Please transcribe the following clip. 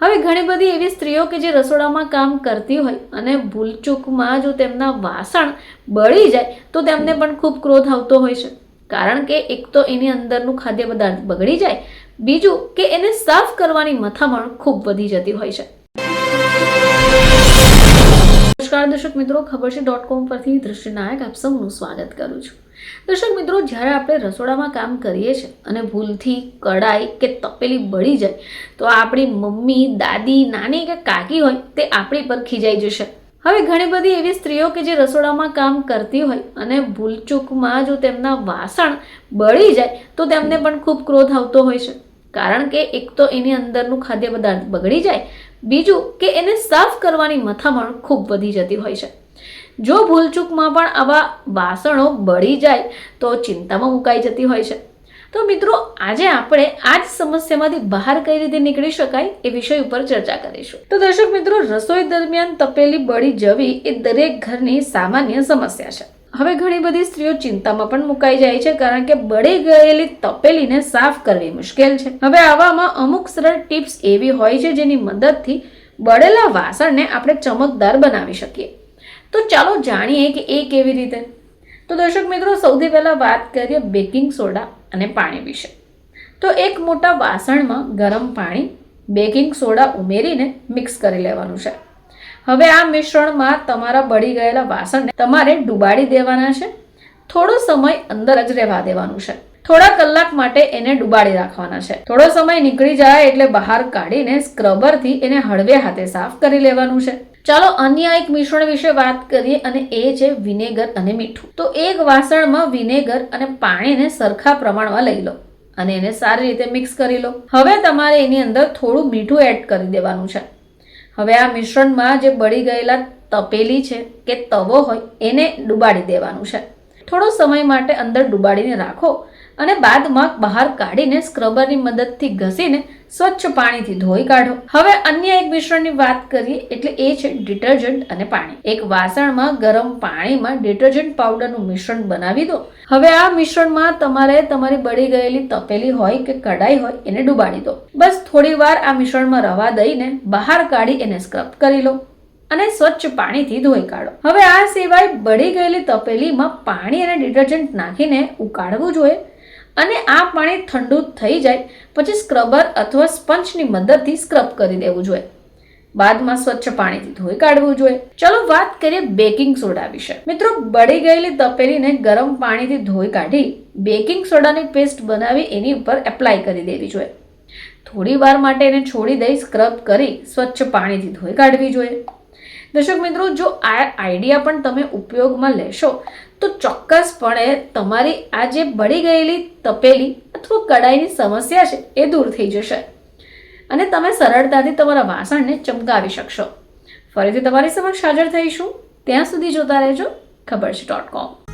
હવે ઘણી બધી એવી સ્ત્રીઓ કે જે રસોડામાં કામ કરતી હોય અને ભૂલચૂકમાં જો તેમના વાસણ બળી જાય તો તેમને પણ ખૂબ ક્રોધ આવતો હોય છે, કારણ કે એક તો એની અંદરનું ખાદ્ય પદાર્થ બગડી જાય, બીજું કે એને સાફ કરવાની મથામણ ખૂબ વધી જતી હોય છે. નમસ્કાર દર્શક મિત્રો, ખબરછે.com પરથી દ્રષ્ટિ નાયક આપ સૌનું સ્વાગત કરું છું. દર્શક મિત્રો, જ્યારે આપણે રસોડામાં કામ કરીએ છીએ અને ભૂલથી કડાઈ કે તપેલી બળી જાય તો આપણી મમ્મી, દાદી, નાની કે કાકી હોય તે આપણી પર ખીજાઈ જશે. હવે ઘણી બધી એવી સ્ત્રીઓ કે જે રસોડામાં કામ કરતી હોય અને ભૂલચૂકમાં જો તેમના વાસણ બળી જાય તો તેમને પણ ખૂબ ક્રોધ આવતો હોય છે, કારણ કે એક તો એની અંદરનું ખાદ્ય પદાર્થ બગડી જાય, બીજું કે એને સાફ કરવાની મથામણ ખૂબ વધી જતી હોય છે. જો ભૂલચૂકમાં પણ આવા વાસણો બળી જાય તો ચિંતામાં મુકાઈ જતી હોય છે. તો મિત્રો, આજે આપણે આ જ સમસ્યામાંથી બહાર કઈ રીતે નીકળી શકાય એ વિષય ઉપર ચર્ચા કરીશું. તો દર્શક મિત્રો, રસોઈ દરમિયાન તપેલી બળી જવી એ દરેક ઘરની સામાન્ય સમસ્યા છે. હવે ઘણી બધી સ્ત્રીઓ ચિંતામાં પણ મુકાઈ જાય છે, કારણ કે બળી ગયેલી તપેલીને સાફ કરવી મુશ્કેલ છે. હવે આવામાં અમુક સરળ ટિપ્સ એવી હોય છે જેની મદદથી બળેલા વાસણને આપણે ચમકદાર બનાવી શકીએ. તો ચાલો જાણીએ કે એ કેવી રીતે. તો દર્શક મિત્રો, સૌથી પહેલા વાત કરીએ બેકિંગ સોડા અને પાણી વિશે. તો એક મોટા વાસણમાં ગરમ પાણી, બેકિંગ સોડા ઉમેરીને મિક્સ કરી લેવાનું છે. હવે આ મિશ્રણમાં તમારા બળી ગયેલા વાસણને તમારે ડુબાડી દેવાના છે. થોડો સમય અંદર જ રહેવા દેવાનું છે. થોડા કલાક માટે એને ડુબાડી રાખવાના છે. થોડો સમય નીકળી જાય એટલે બહાર કાઢીને સ્ક્રબરથી એને હળવે હાથે સાફ કરી લેવાનું છે. ચાલો અન્ય એક મિશ્રણ વિશે વાત કરીએ અને એ છે વિનેગર અને મીઠું. તો એક વાસણમાં વિનેગર અને પાણીને સરખા પ્રમાણમાં લઈ લો અને એને સારી રીતે મિક્સ કરી લો. હવે તમારે એની અંદર થોડું મીઠું એડ કરી દેવાનું છે. હવે આ મિશ્રણમાં જે બળી ગયેલા તપેલી છે કે તવો હોય એને ડુબાડી દેવાનું છે. થોડો સમય માટે અંદર ડુબાડીને રાખો અને બાદમાં બહાર કાઢીને સ્ક્રબરની મદદથી ઘસીને સ્વચ્છ પાણીથી ધોઈ કાઢો. હવે અન્ય એક મિશ્રણની વાત કરીએ એટલે એ છે ડિટર્જન્ટ અને પાણી. એક વાસણમાં ગરમ પાણીમાં ડિટર્જન્ટ પાવડરનું મિશ્રણ બનાવી દો. હવે આ મિશ્રણમાં તમારે તમારી બળી ગયેલી તપેલી હોય કે કડાઈ હોય એને ડુબાડી દો. બસ થોડી વાર આ મિશ્રણમાં રવા દઈને બહાર કાઢી એને સ્ક્રબ કરી લો અને સ્વચ્છ પાણીથી ધોઈ કાઢો. હવે આ સિવાય બળી ગયેલી તપેલીમાં પાણી અને ડિટર્જન્ટ નાખીને ઉકાળવું જોઈએ અને આ પાણી ઠંડુ થઈ જાય પછી સ્ક્રબર અથવા સ્પંજની મદદથી સ્ક્રબ કરી દેવું જોઈએ. બાદમાં સ્વચ્છ પાણીથી ધોઈ કાઢવું જોઈએ. ચલો વાત કરીએ બેકિંગ સોડા વિશે. મિત્રો, બળી ગયેલી તપેલીને ગરમ પાણીથી ધોઈ કાઢી બેકિંગ સોડાની પેસ્ટ બનાવી એની ઉપર એપ્લાય કરી દેવી જોઈએ. થોડી વાર માટે એને છોડી દઈ સ્ક્રબ કરી સ્વચ્છ પાણીથી ધોઈ કાઢવી જોઈએ. દર્શક મિત્રો, જો આ આઈડિયા પણ તમે ઉપયોગમાં લેશો તો ચોક્કસપણે તમારી આ જે બળી ગયેલી તપેલી અથવા કડાઈની સમસ્યા છે એ દૂર થઈ જશે અને તમે સરળતાથી તમારા વાસણને ચમકાવી શકશો. ફરીથી તમારી સમક્ષ હાજર થઈશું. ત્યાં સુધી જોતા રહેજો ખબરછે.com.